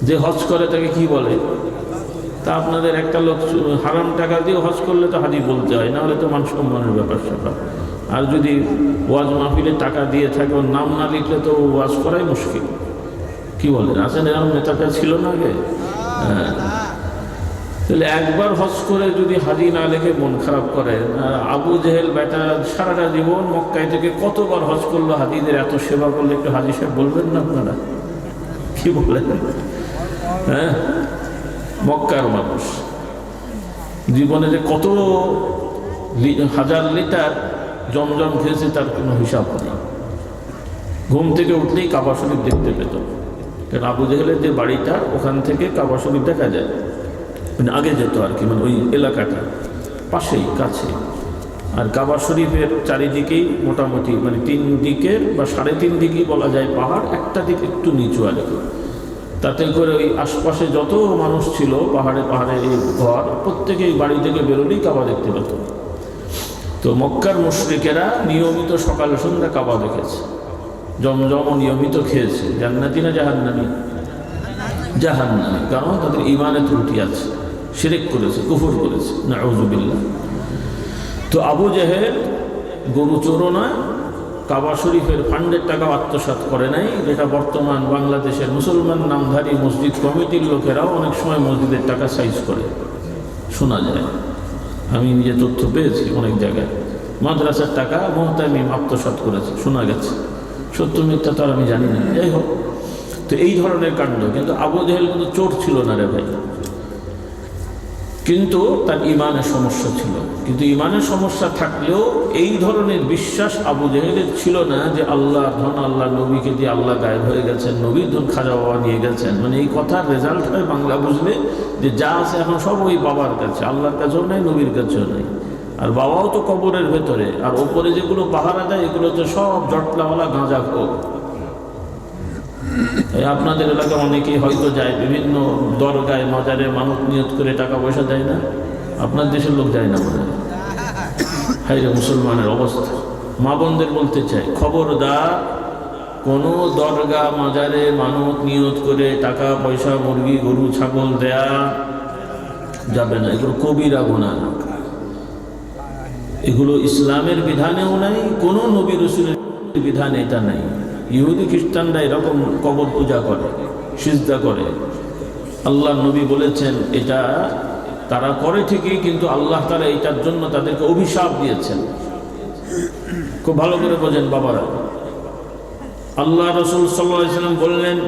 যে হজ করে তাকে কি বলে? তা আপনাদের একটা লোক হারাম টাকা দিয়ে হজ করলে তো হাজি বলতে হয়, না হলে তো মান সম্মানের ব্যাপার স্যাপার। আর যদি ওয়াজ মাহফিলে টাকা দিয়ে থাকে, ওর নাম না লিখলে তো ওয়াজ করাই মুশকিল। কি বলেন? আছেন এরকম নেতাটা ছিল না আগে? হ্যাঁ। তাহলে একবার হজ করে যদি হাজি না লেখে মন খারাপ করে, আবু জেহেল বেটা সারাটা জীবন মক্কায় থেকে কতবার হজ করলো, হাজিদের এত সেবা করলে একটু হাজি সাহেব বলবেন না আপনারা? কি বলেন? হ্যাঁ, মক্কার মানুষ জীবনে যে কত হাজার লিটার জমজম খেয়েছে তার কোনো হিসাব নেই। ঘুম থেকে উঠলেই কাবা শরীফ দেখতে পেত, কারণ আবু জেহেলের যে বাড়িটা ওখান থেকে কাবা শরীফ দেখা যায়, মানে আগে যেত আর কি, মানে ওই এলাকাটা পাশেই কাছে। আর কাবা শরীফের চারিদিকেই মোটামুটি মানে 3 দিকের বা 3.5 দিকেই বলা যায় পাহাড়, একটা দিক একটু নিচু আর কি। তাতে করে ওই আশপাশে যত মানুষ ছিল পাহাড়ে পাহাড়ে এই ঘর, প্রত্যেকেই বাড়ি থেকে বেরোলেই কাবা দেখতে পেত। তো মক্কার মুশরিকেরা নিয়মিত সকালে সন্ধ্যা কাবা দেখেছে, জমজমও নিয়মিত খেয়েছে। জান্নাতি না জাহান্নামী? জাহান্নামী, কারণ তাদের ইমানে ত্রুটি আছে, শিরক করেছে, কুফর করেছে, নাউযুবিল্লাহ। তো আবু জেহেল গরু চোরও নয়, কাবা শরীফের ফান্ডের টাকা আত্মসাৎ করে নাই, যেটা বর্তমান বাংলাদেশের মুসলমান নামধারী মসজিদ কমিটির লোকেরাও অনেক সময় মসজিদের টাকা সাইজ করে, শোনা যায়। আমি নিজে তথ্য পেয়েছি অনেক জায়গায়, মাদ্রাসার টাকা মুহতামিম আত্মসাৎ করেছে, শোনা গেছে। সত্য মিথ্যা তো আর আমি জানি না, যাই হোক। তো এই ধরনের কাণ্ড। কিন্তু আবু জেহেল কিন্তু চোর ছিল না রে ভাই, কিন্তু তার ইমানের সমস্যা ছিল। কিন্তু ইমানের সমস্যা থাকলেও এই ধরনের বিশ্বাস আবু জেহেলের ছিল না যে আল্লাহর ধন, আল্লাহ নবীকে দিয়ে আল্লাহ গায়েব হয়ে গেছেন, নবীর ধন খাজা বাবা নিয়ে গেছেন। মানে এই কথার রেজাল্ট হয় বাংলা বুঝলে যে যা আছে এখন সব ওই বাবার কাছে, আল্লাহর কাছেও নাই, নবীর কাছেও নাই। আর বাবাও তো কবরের ভেতরে, আর ওপরে যেগুলো পাহারা দেয় এগুলো তো সব জটলাওয়ালা গাঁজা খোর। আপনাদের এলাকায় অনেকেই হয়তো যায় বিভিন্ন দরগায় মাজারে মানত নিয়ত করে টাকা পয়সা দেয় না? আপনার দেশের লোক যায় না মনে হয়? হাই রে মুসলমানের অবস্থা। মা বোনদের বলতে চাই, খবরদার কোনো দরগা মাজারে মানত নিয়ত করে টাকা পয়সা, মুরগি গরু ছাগল দেয়া যাবে না। এগুলো কবিরা গুনাহ, এগুলো ইসলামের বিধানেও নাই, কোনো নবী রাসূলের বিধানে এটা নাই। ইহুদি খ্রিস্টানরা এরকম কবর পূজা করে, সিজদা করে। আল্লাহ নবী বলেছেন এটা তারা করে ঠিকই, কিন্তু আল্লাহ তাআলা এটার জন্য তাদেরকে অভিশাপ দিয়েছেন। খুব ভালো করে বোঝেন বাবারা। আল্লাহ রাসূল সাল্লাল্লাহু আলাইহি ওয়াসাল্লাম বললেন,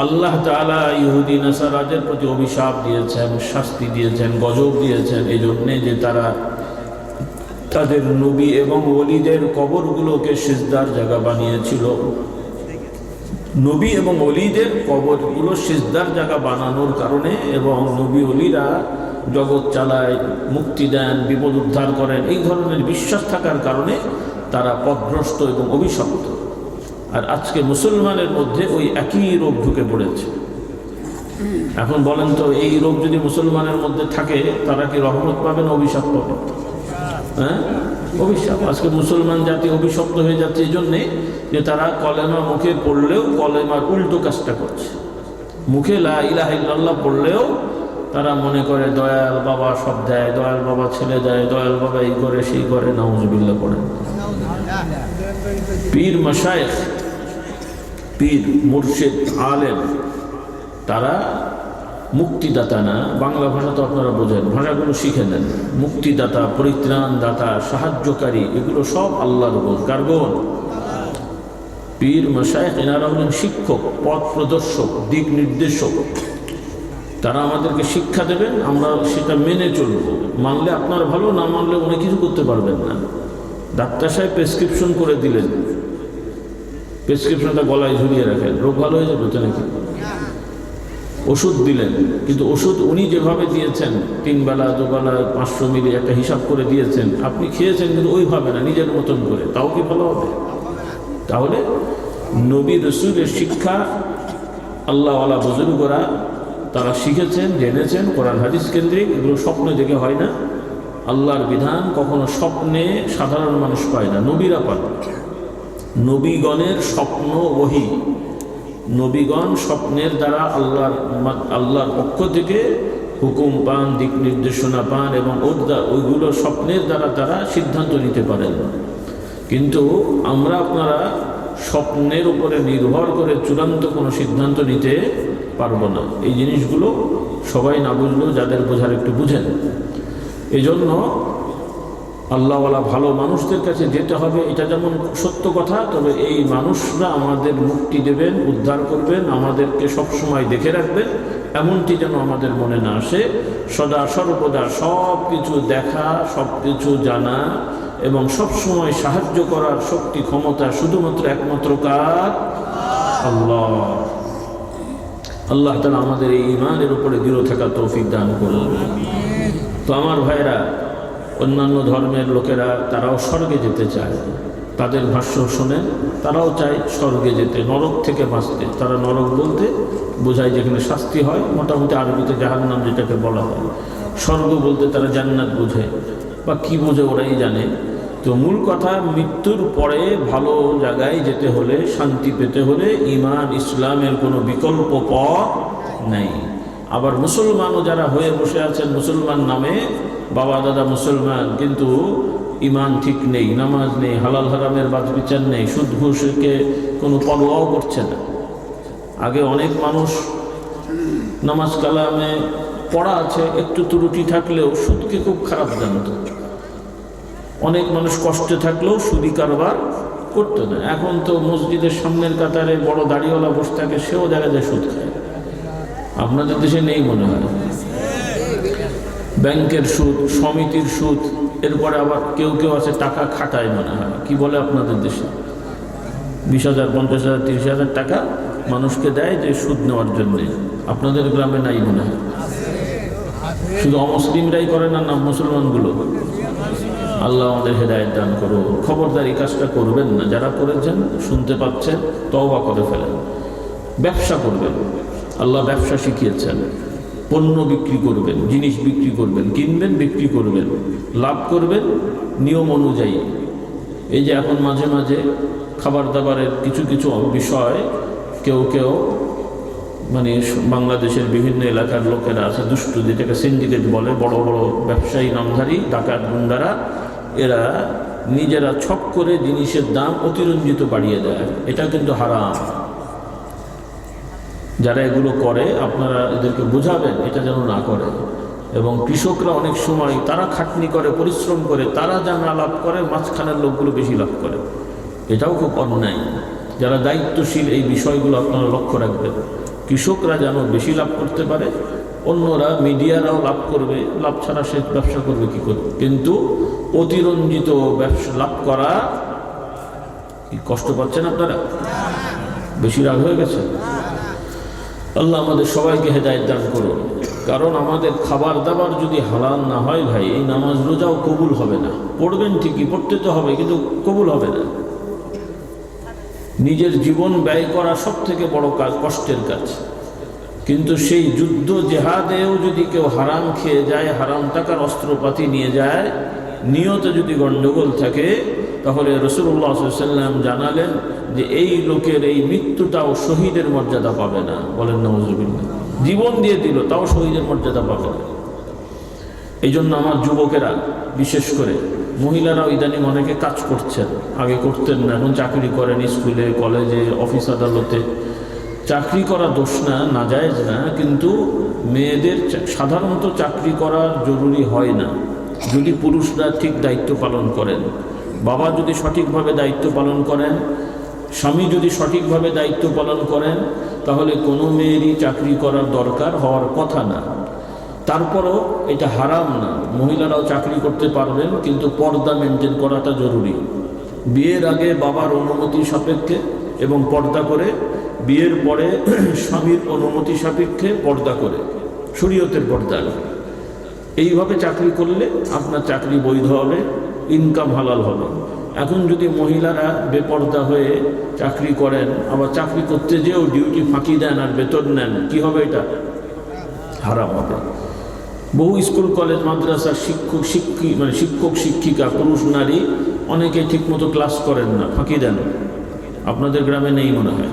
আল্লাহ তাআলা ইহুদি নাসারাদের প্রতি অভিশাপ দিয়েছেন, শাস্তি দিয়েছেন, গজব দিয়েছেন এই জন্যে যে তারা তাদের নবী এবং ওলিদের কবরগুলোকে সিজদার জায়গা বানিয়েছিল। নবী এবং ওলিদের কবরগুলো সিজদার জায়গা বানানোর কারণে, এবং নবী ওলিরা জগৎ চালায়, মুক্তি দেন, বিপদ উদ্ধার করেন, এই ধরনের বিশ্বাস থাকার কারণে তারা পথভ্রষ্ট এবং অভিশপ্ত। আর আজকে মুসলমানের মধ্যে ওই একই রোগ ঢুকে পড়েছে। এখন বলেন তো, এই রোগ যদি মুসলমানের মধ্যে থাকে তারা কি রহমত পাবে না অভিশাপ পাবে? হ্যাঁ, অভিশাপ। আজকে মুসলমান জাতি অভিশপ্ত হয়ে যাচ্ছে এই জন্যে যে তারা কলেমা মুখে পড়লেও কলেমার উল্টো কাজটা করছে। মুখে লা ইলাহা ইল্লাল্লাহ পড়লেও তারা মনে করে দয়াল বাবা সব দেয়, দয়াল বাবা ছেলে দেয়, দয়াল বাবা এই করে সেই করে, নাউজুবিল্লাহ পড়ে। পীর মাশায়েখ, পীর মুর্শিদ আলেম, তারা মুক্তিদাতা না, বাংলা ভাষা তো আপনারা বোঝেন, ভাষাগুলো শিখে নেন। মুক্তিদাতা, পরিত্রাণদাতা, সাহায্যকারী, এগুলো সব আল্লাহর গুণ। কার গুণ? পীর মাশায়েখ এনারা হলেন শিক্ষক, পথ প্রদর্শক, দিক নির্দেশক। তারা আমাদেরকে শিক্ষা দেবেন, আমরা সেটা মেনে চলব। মানলে আপনার ভালো, না মানলে অনেক কিছু করতে পারবেন না। ডাক্তার সাহেব প্রেসক্রিপশন করে দিলেন, প্রেসক্রিপশনটা গলায় ঝুলিয়ে রাখেন, রোগ ভালো হয়ে যাবে তো নাকি? ওষুধ দিলেন, কিন্তু ওষুধ উনি যেভাবে দিয়েছেন, 3 বেলা 2 বেলা 500 মিলি একটা হিসাব করে দিয়েছেন, আপনি খেয়েছেন কিন্তু ওইভাবে না, নিজের মতন করে, তাও কি ভালো হবে? তাহলে নবী রসুলের শিক্ষা আল্লাহওয়ালা বুজুর্গরা তারা শিখেছেন, জেনেছেন, কোরআন হাদিস কেন্দ্রিক। এগুলো স্বপ্নে দেখে হয় না। আল্লাহর বিধান কখনো স্বপ্নে সাধারণ মানুষ পায় না, নবীরা পান। নবীগণের স্বপ্ন ওহী, নবীগণ স্বপ্নের দ্বারা আল্লাহর পক্ষ থেকে হুকুম পান, দিক নির্দেশনা পান এবং ওইগুলো স্বপ্নের দ্বারা তারা সিদ্ধান্ত নিতে পারেন। কিন্তু আপনারা স্বপ্নের উপরে নির্ভর করে চূড়ান্ত কোনো সিদ্ধান্ত নিতে পারবো না। এই জিনিসগুলো সবাই না বুঝলেও যাদের বোঝার একটু বুঝেন। এই জন্য আল্লাহওয়ালা ভালো মানুষদের কাছে যেতে হবে, এটা যেমন সত্য কথা। তবে এই মানুষরা আমাদের মুক্তি দেবেন, উদ্ধার করবেন, আমাদেরকে সবসময় দেখে রাখবেন, এমনটি যেন আমাদের মনে না আসে। সদা সর্বদা সব কিছু দেখা, সব কিছু জানা এবং সবসময় সাহায্য করার শক্তি ক্ষমতা শুধুমাত্র একমাত্র কার? আল্লাহ। আল্লাহ তাআলা আমাদের এই ঈমানের উপরে দৃঢ় থাকা তৌফিক দান করুন। তো আমার ভাইরা, অন্যান্য ধর্মের লোকেরা তারাও স্বর্গে যেতে চায়, তাদের ভাষ্য শোনেন, তারাও চায় স্বর্গে যেতে, নরক থেকে বাঁচতে। তারা নরক বলতে বোঝায় যেখানে শাস্তি হয়, মোটামুটি আরবিতে জাহান্নাম যেটাকে বলা হয়। স্বর্গ বলতে তারা জান্নাত বোঝে, বা কি বোঝে ওরাই জানে। তো মূল কথা, মৃত্যুর পরে ভালো জায়গায় যেতে হলে, শান্তি পেতে হলে ঈমান ইসলামের কোনো বিকল্প পথ নেই। আবার মুসলমানও যারা হয়ে বসে আছেন মুসলমান নামে, বাবা দাদা মুসলমান, কিন্তু ঈমান ঠিক নেই, নামাজ নেই, হালাল হারামের বাদ বিচার নেই, সুদ ঘুষকে কোনো পরোয়াও করছে না। আগে অনেক মানুষ নামাজ কালামে পড়া আছে, একটু ত্রুটি থাকলেও সুদকে খুব খারাপ জানত। অনেক মানুষ কষ্টে থাকলেও সুদি কারবার করতো না। এখন তো মসজিদের সামনের কাতারে বড় দাড়িওয়ালা বসে থাকে, সেও দেখা যায় সুদ খায়। আপনাদের দেশে নেই মনে হয়? ব্যাংকের সুদ, সমিতির সুদ, এরপরে আবার কেউ কেউ আছে টাকা খাটায় মনে হয়। কি বলে আপনাদের দেশে? 20,000, 50,000, 30,000 টাকা মানুষকে দেয় যে সুদ নেওয়ার জন্যে। আপনাদের গ্রামে নাই মনে হয়? শুধু অমুসলিমরাই করে না, না মুসলমানগুলো? আল্লাহ আমাদের হেদায়েত দান করুন। খবরদার এই কাজটা করবেন না। যারা করেছেন, শুনতে পাচ্ছেন, তওবা করে ফেলেন। ব্যবসা করবেন, আল্লাহ ব্যবসা শিখিয়েছেন। পণ্য বিক্রি করবেন, জিনিস বিক্রি করবেন, কিনবেন, বিক্রি করবেন, লাভ করবেন নিয়ম অনুযায়ী। এই যে এখন মাঝে মাঝে খাবার দাবারের কিছু কিছু বিষয় কেউ কেউ মানে বাংলাদেশের বিভিন্ন এলাকার লোকেরা আছে দুষ্টু, যেটাকে সিন্ডিকেট বলে, বড় বড় ব্যবসায়ী নামধারী ডাকাত গুন্ডারা, এরা নিজেরা ছক করে জিনিসের দাম অতিরঞ্জিত বাড়িয়ে দেয়। এটা কিন্তু হারাম। যারা এগুলো করে আপনারা এদেরকে বোঝাবেন এটা যেন না করে। এবং কৃষকরা অনেক সময় তারা খাটনি করে, পরিশ্রম করে, তারা যা না লাভ করে, মাঝখানের লোকগুলো বেশি লাভ করে। এটাও খুব অন্যায়। যারা দায়িত্বশীল এই বিষয়গুলো আপনারা লক্ষ্য রাখবেন। কৃষকরা যেন বেশি লাভ করতে পারে, অন্যরা মিডিয়ারাও লাভ করবে। লাভ ছাড়া সে ব্যবসা করবে কি করে? কিন্তু অতিরঞ্জিত ব্যবসা লাভ করা কি কষ্ট পাচ্ছেন আপনারা? বেশি রাগ হয়ে গেছে? আল্লাহ আমাদের সবাইকে হেদায়েত দান করুন। কারণ আমাদের খাবার দাবার যদি হালাল না হয় ভাই, এই নামাজ রোজাও কবুল হবে না। পড়বেন ঠিকই, পড়তে তো হবে, কিন্তু কবুল হবে না। নিজের জীবন ব্যয় করা সব থেকে বড় কাজ, কষ্টের কাজ। কিন্তু সেই যুদ্ধ জেহাদেও যদি কেউ হারাম খেয়ে যায়, হারাম টাকার অস্ত্রপাতি নিয়ে যায়, নিয়তে যদি গণ্ডগোল থাকে, তাহলে রাসূলুল্লাহ সাল্লাল্লাহু আলাইহি ওয়াসাল্লাম জানালেন যে এই লোকের এই মৃত্যুটাও শহীদের মর্যাদা পাবে না। বলেন নাউযুবিল্লাহ। জীবন দিয়ে দিল, তাও শহীদের মর্যাদা পাবে না। এই জন্য আমার যুবকেরা, বিশেষ করে মহিলারাও ইদানিং অনেকে কাজ করছেন, আগে করতেন না, এখন চাকরি করেন স্কুলে, কলেজে, অফিস আদালতে। চাকরি করা দোষ না, নাজায়েজ না, কিন্তু মেয়েদের সাধারণত চাকরি করা জরুরি হয় না যদি পুরুষরা ঠিক দায়িত্ব পালন করেন। বাবা যদি সঠিকভাবে দায়িত্ব পালন করেন, স্বামী যদি সঠিকভাবে দায়িত্ব পালন করেন, তাহলে কোনো মেয়েরই চাকরি করার দরকার হওয়ার কথা না। তারপরও এটা হারাম না, মহিলারাও চাকরি করতে পারবেন, কিন্তু পর্দা মেনটেন করাটা জরুরি। বিয়ের আগে বাবার অনুমতি সাপেক্ষে এবং পর্দা করে, বিয়ের পরে স্বামীর অনুমতি সাপেক্ষে পর্দা করে, শরীয়তের পর্দা। এইভাবে চাকরি করলে আপনার চাকরি বৈধ হবে, ইনকাম হালাল হবে। এখন যদি মহিলারা বেপর্দা হয়ে চাকরি করেন, আবার চাকরি করতে যেও ডিউটি ফাঁকি দেন আর বেতন নেন, কি হবে? এটা হারাম হবে। বহু স্কুল কলেজ মাদ্রাসার শিক্ষক শিক্ষিকা পুরুষ নারী অনেকে ঠিকমতো ক্লাস করেন না, ফাঁকি দেন। আপনাদের গ্রামে নেই মনে হয়?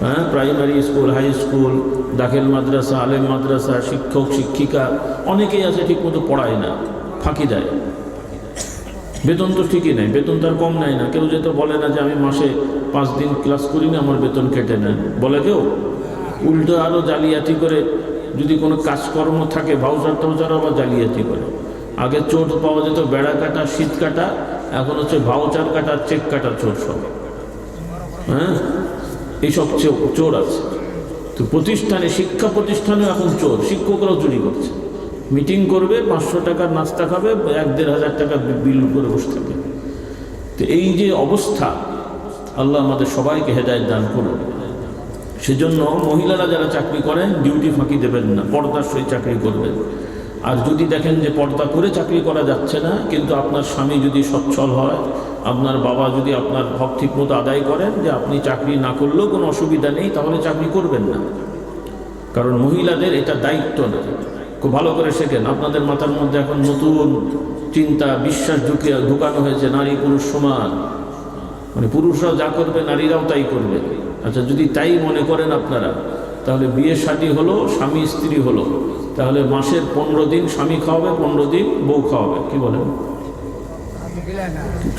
হ্যাঁ, প্রাইমারি স্কুল, হাই স্কুল, দাখিল মাদ্রাসা, আলেম মাদ্রাসা, শিক্ষক শিক্ষিকা অনেকেই আছে ঠিকমতো পড়ায় না, ফাঁকি দেয়। বেতন তো ঠিকই নেই, বেতন তার কম নেয় না। কেউ যেহেতু বলে না যে আমি মাসে 5 দিন ক্লাস করি না, আমার বেতন কেটে নেন, বলে কেউ? উল্টো আরও জালিয়াতি করে, যদি কোনো কাজকর্ম থাকে ভাউচার টাউচারও আবার জালিয়াতি করে। আগে চোট পাওয়া যেত বেড়া কাটা, শীত কাটা, এখন হচ্ছে ভাউচার কাটা, চেক কাটা চোর সব। হ্যাঁ, এইসব চোর আছে। তো প্রতিষ্ঠানে, শিক্ষা প্রতিষ্ঠানেও এখন চোর, শিক্ষকরাও চুরি করছে। মিটিং করবে, 500 টাকার নাস্তা খাবে, 1-1.5 হাজার টাকা বিল করে বসে থাকে। তো এই যে অবস্থা, আল্লাহ আমাদের সবাইকে হেদায়েত দান করুন। সেজন্য মহিলারা যারা চাকরি করেন ডিউটি ফাঁকি দেবেন না, পর্দার সহিত চাকরি করবেন। আর যদি দেখেন যে পর্দা করে চাকরি করা যাচ্ছে না, কিন্তু আপনার স্বামী যদি সচ্ছল হয়, আপনার বাবা যদি আপনার হক ঠিক মতো আদায় করেন যে আপনি চাকরি না করলেও কোনো অসুবিধা নেই, তাহলে চাকরি করবেন না। কারণ মহিলাদের এটা দায়িত্ব না। খুব ভালো করে শেখেন। আপনাদের মাথার মধ্যে এখন নতুন চিন্তা, বিশ্বাস ঢুকানো হয়েছে নারী পুরুষ সমান, মানে পুরুষরাও যা করবে নারীরাও তাই করবে। আচ্ছা, যদি তাই মনে করেন আপনারা, তাহলে বিয়ে শাদী হলো, স্বামী স্ত্রী হলো, তাহলে মাসের 15 দিন স্বামী খাওয়াবে, 15 দিন বউ খাওয়াবে, কি বলেন?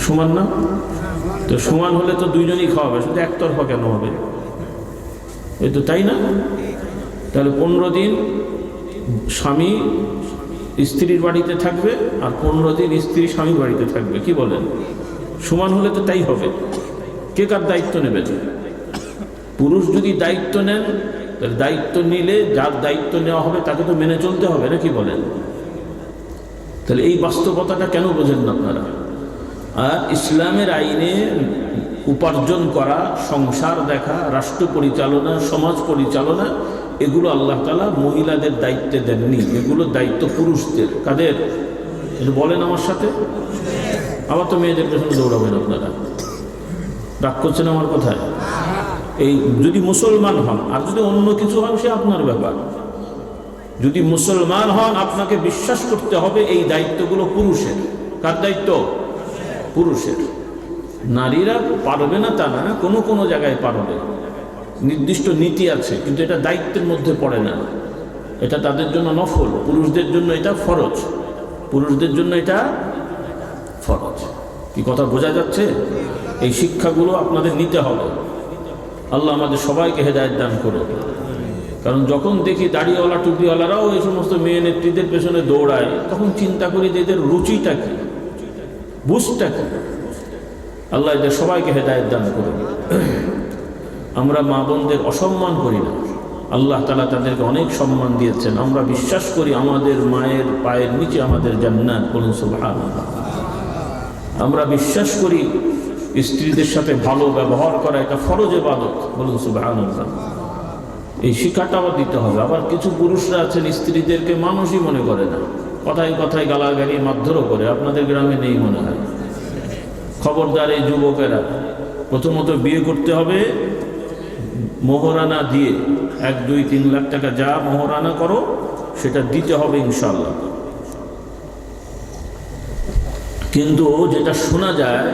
সমান না? তো সমান হলে তো দুইজনই খাওয়াবে, শুধু একতরফা কেন হবে? এই তো তাই না? তাহলে 15 দিন স্বামী স্ত্রীর বাড়িতে থাকবে, আর 15 দিন স্ত্রী স্বামীর বাড়িতে থাকবে, কি বলেন? সমান হলে তো তাই হবে। কে কার দায়িত্ব নেবেন? পুরুষ যদি দায়িত্ব নেন, তাহলে দায়িত্ব নিলে যার দায়িত্ব নেওয়া হবে তাকে তো মেনে চলতে হবে, না কি বলেন? তাহলে এই বাস্তবতাটা কেন বোঝেন না আপনারা? আর ইসলামের আইনে উপার্জন করা, সংসার দেখা, রাষ্ট্র পরিচালনা, সমাজ পরিচালনা, এগুলো আল্লাহ তাআলা মহিলাদের দায়িত্বে দেননি, এগুলো দায়িত্ব পুরুষদের। কাদের? এটা বলেন আমার সাথে। আবার তো মেয়েদের পেছনে দৌড়াবেন আপনারা, রাগ করছেন আমার কথায়? এই যদি মুসলমান হন, আর যদি অন্য কিছু হন সে আপনার ব্যাপার। যদি মুসলমান হন, আপনাকে বিশ্বাস করতে হবে এই দায়িত্বগুলো পুরুষের। কার দায়িত্ব? পুরুষের। নারীরা পারবে না তা না, কোনো কোনো জায়গায় পারবে, নির্দিষ্ট নীতি আছে, কিন্তু এটা দায়িত্বের মধ্যে পড়ে না। এটা তাদের জন্য নফল, পুরুষদের জন্য এটা ফরজ। পুরুষদের জন্য এটা ফরজ। কি কথা বোঝা যাচ্ছে? এই শিক্ষাগুলো আপনাদের নিতে হবে। আল্লাহ আমাদের সবাইকে হেদায়েত দান করুন। কারণ যখন দেখি দাড়িওয়ালা টুপিওয়ালারাও এই সমস্ত মেয়ে নেত্রীদের পেছনে দৌড়ায়, তখন চিন্তা করি যে এদের রুচিটা কি, বুঝটা কি। আল্লাহ এদের সবাইকে হেদায়েত দান করুন। আমরা মা বোনদের অসম্মান করি না, আল্লাহ তাআলা তাদেরকে অনেক সম্মান দিয়েছেন। আমরা বিশ্বাস করি আমাদের মায়ের পায়ের নিচে আমাদের জান্নাত, বলুন সুবহানাল্লাহ। আমরা বিশ্বাস করি স্ত্রীদের সাথে ভালো ব্যবহার করা এটা ফরজ ইবাদত, বলুন সুবহানাল্লাহ। এই শিক্ষাটাও দিতে হবে। আবার কিছু পুরুষরা আছেন স্ত্রীদেরকে মানুষই মনে করে না, কথায় কথায় গালাগালি মারধরও করে। আপনাদের গ্রামে নেই মনে হয়? খবরদার এই যুবকেরা, প্রথমত বিয়ে করতে হবে মোহরানা দিয়ে। 1-2-3 লাখ টাকা যা মোহরানা করো সেটা দিতে হবে ইনশাআল্লাহ। কিন্তু যেটা শোনা যায়,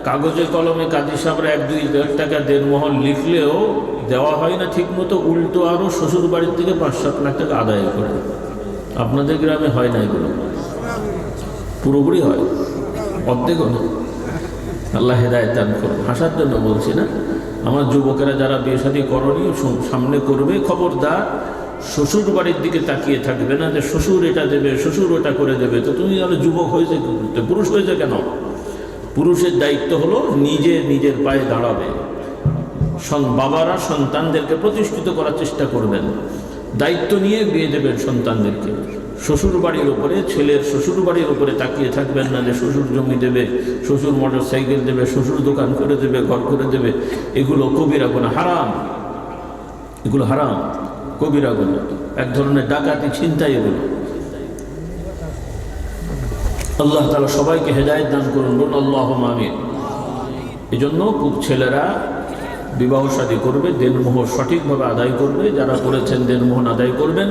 কাগজে কলমে কাজী সাহেবরা 1-2 লাখ টাকা দেড়মোহর লিখলেও দেওয়া হয় না ঠিক মতো, উল্টো আরও শ্বশুর বাড়ির থেকে 5-7 লাখ টাকা আদায় করে। আপনাদের গ্রামে হয় না এগুলো? পুরোপুরি হয়, অর্ধেকও না। আল্লাহ হেদায়েত দান করুন। হাসার জন্য বলছি না। আমার যুবকেরা যারা বিয়ে শাদী করনি, সামনে করবে, খবরদার শ্বশুর বাড়ির দিকে তাকিয়ে থাকবে না যে শ্বশুর এটা দেবে, শ্বশুর ওটা করে দেবে। তো তুমি তাহলে যুবক হয়েছে, পুরুষ হয়েছে কেন? পুরুষের দায়িত্ব হলো নিজে নিজের পায়ে দাঁড়াবে। বাবারা সন্তানদেরকে প্রতিষ্ঠিত করার চেষ্টা করবেন, দায়িত্ব নিয়ে বিয়ে দেবেন সন্তানদেরকে। শ্বশুর বাড়ির উপরে, ছেলের শ্বশুর বাড়ির উপরে তাকিয়ে থাকবেন না যে শ্বশুর জমি দেবে, শ্বশুর মোটর সাইকেল দেবে, শ্বশুর দোকান করে দেবে, ঘর করে দেবে। এগুলো কবিরা গুনাহ, হারাম। এগুলো হারাম, কবিরা গুনাহ, এক ধরনের ডাকাতি, ছিনতাই। এগুলো আল্লাহ তাআলা সবাইকে হেদায়েত দান করুন, বলুন আল্লাহুম্মা আমিন। এজন্য ছেলেরা বিবাহ শাদী করবে, দেনমোহর সঠিকভাবে আদায় করবে, যারা করেছেন দেনমোহর আদায় করবেন,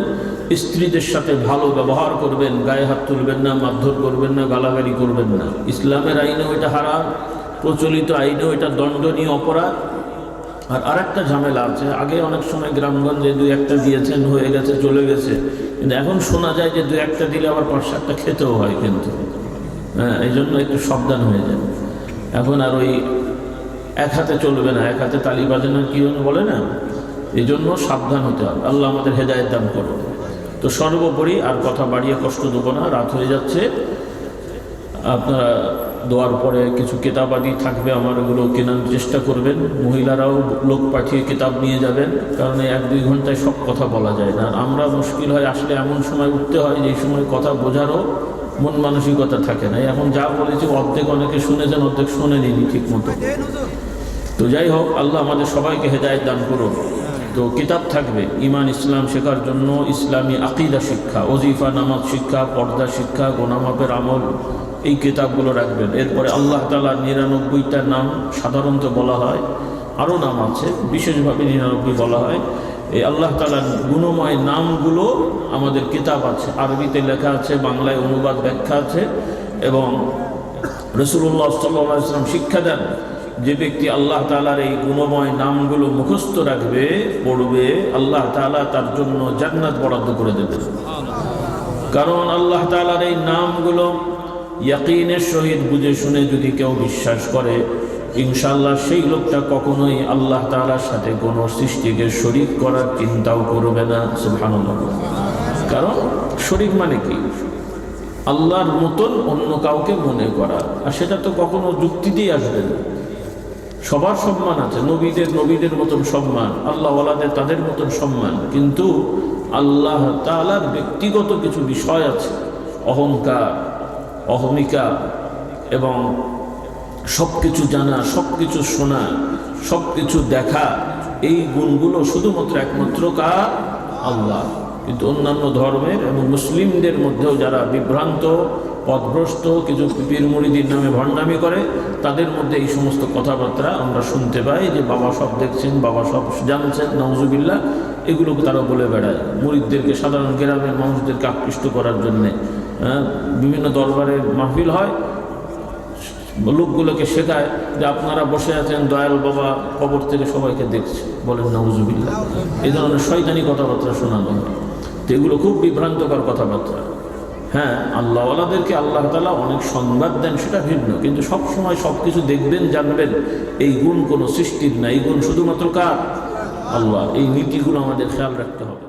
স্ত্রীদের সাথে ভালো ব্যবহার করবেন, গায়ে হাত তুলবেন না, মারধর করবেন না, গালাগালি করবেন না। ইসলামের আইনেও এটা হারাম, প্রচলিত আইনেও এটা দণ্ডনীয় অপরাধ। আর আরেকটা ঝামেলা আছে, আগে অনেক সময় গ্রামগঞ্জে দুই একটা দিয়েছেন, হয়ে গেছে, চলে গেছে, কিন্তু এখন শোনা যায় যে দুই একটা দিলে আবার 5-7টা খেতেও হয় কিন্তু। হ্যাঁ, এই জন্য একটু সাবধান হয়ে যায়। এখন আর ওই এক হাতে চলবে না, এক হাতে তালি বাজে না, কি বলে না, এই জন্য সাবধান হতে হবে। আল্লাহ আমাদের হেদায়েত দান করুন। তো সর্বোপরি আর কথা বাড়িয়ে কষ্ট দেবো না, রাত হয়ে যাচ্ছে। আপনারা দোয়ার পরে কিছু কিতাবাদি থাকবে, আমার এগুলো কেনার চেষ্টা করবেন। মহিলারাও লোক পাঠিয়ে কিতাব নিয়ে যাবেন, কারণ 1-2 ঘন্টায় সব কথা বলা যায় না। আমরা মুশকিল হয় আসলে এমন সময় উঠতে হয় যে সময় কথা বোঝারও মন মানসিকতা থাকে না। এখন যা বলেছি অর্ধেক অনেকে শুনেছেন, অর্ধেক শোনেনি ঠিক মতো। তো যাই হোক, আল্লাহ আমাদের সবাইকে হেদায়েত দান করুন। তো কিতাব থাকবে ঈমান ইসলাম শেখার জন্য, ইসলামী আকিদা শিক্ষা, ওজিফা নামাজ শিক্ষা, পর্দা শিক্ষা, গোনামাপের আমল, এই কিতাবগুলো রাখবেন। এরপরে আল্লাহ তাআলার 99টা নাম সাধারণত বলা হয়, আরও নাম আছে, বিশেষভাবে 99 বলা হয়। এই আল্লাহ তাআলার গুণময় নামগুলো আমাদের কিতাব আছে, আরবিতে লেখা আছে, বাংলায় অনুবাদ ব্যাখ্যা আছে। এবং রাসূলুল্লাহ সাল্লাল্লাহু আলাইহি ওয়াসাল্লাম শিক্ষা দেন, যে ব্যক্তি আল্লাহ তাআলার এই গুণময় নামগুলো মুখস্থ রাখবে, পড়বে, আল্লাহ তাআলা তার জন্য জান্নাত বরাদ্দ করে দেবেন। কারণ আল্লাহ তাআলার এই নামগুলো ইয়াকিনের সহিত বুঝে শুনে যদি কেউ বিশ্বাস করে, ইনশাআল্লাহ সেই লোকটা কখনোই আল্লাহ তাআলার সাথে কোনো সৃষ্টিকে শরীক করার চিন্তাও করবে না। সুবহানাল্লাহ। কারণ শরীক মানে কি? আল্লাহর মতন অন্য কাউকে মনে করা, আর সেটা তো কখনো যুক্তি দিয়ে আসবে না। সবার সম্মান আছে, নবীদের মতন সম্মান, আল্লাহ ওয়ালাদের তাদের মতন সম্মান, কিন্তু আল্লাহ তাআলার ব্যক্তিগত কিছু বিষয় আছে, অহংকার, অহমিকা এবং সব কিছু জানা, সব কিছু শোনা, সব কিছু দেখা, এই গুণগুলো শুধুমাত্র একমাত্র কার? আল্লাহ। কিন্তু অন্যান্য ধর্মের এবং মুসলিমদের মধ্যেও যারা বিভ্রান্ত, পথভ্রষ্ট, কিছু পীর মুরিদির নামে ভণ্ডামি করে, তাদের মধ্যে এই সমস্ত কথাবার্তা আমরা শুনতে পাই যে বাবা সব দেখছেন, বাবা সব জানছেন, নাউজুবিল্লাহ, এগুলো তারা বলে বেড়ায় মুরিদদেরকে, সাধারণ গ্রামের মানুষদেরকে আকৃষ্ট করার জন্যে। বিভিন্ন দরবারের মাহফিল হয়, লোকগুলোকে শেখায় যে আপনারা বসে আছেন, দয়াল বাবা কবর থেকে সবাইকে দেখছে, বলেন নাউজুবিল্লাহ। এই ধরনের শয়তানি কথাবার্তা শোনানো হয়। তো এগুলো খুব বিভ্রান্তকর কথাবার্তা। হ্যাঁ, আল্লাহওয়ালাদেরকে আল্লাহ তাআলা অনেক সংবাদ দেন, সেটা ভিন্ন, কিন্তু সব সময় সব কিছু দেখবেন, জানবেন, এই গুণ কোনো সৃষ্টির না, এই গুণ শুধুমাত্র কার? আল্লাহ। এই নীতিগুলো আমাদের খেয়াল রাখতে হবে।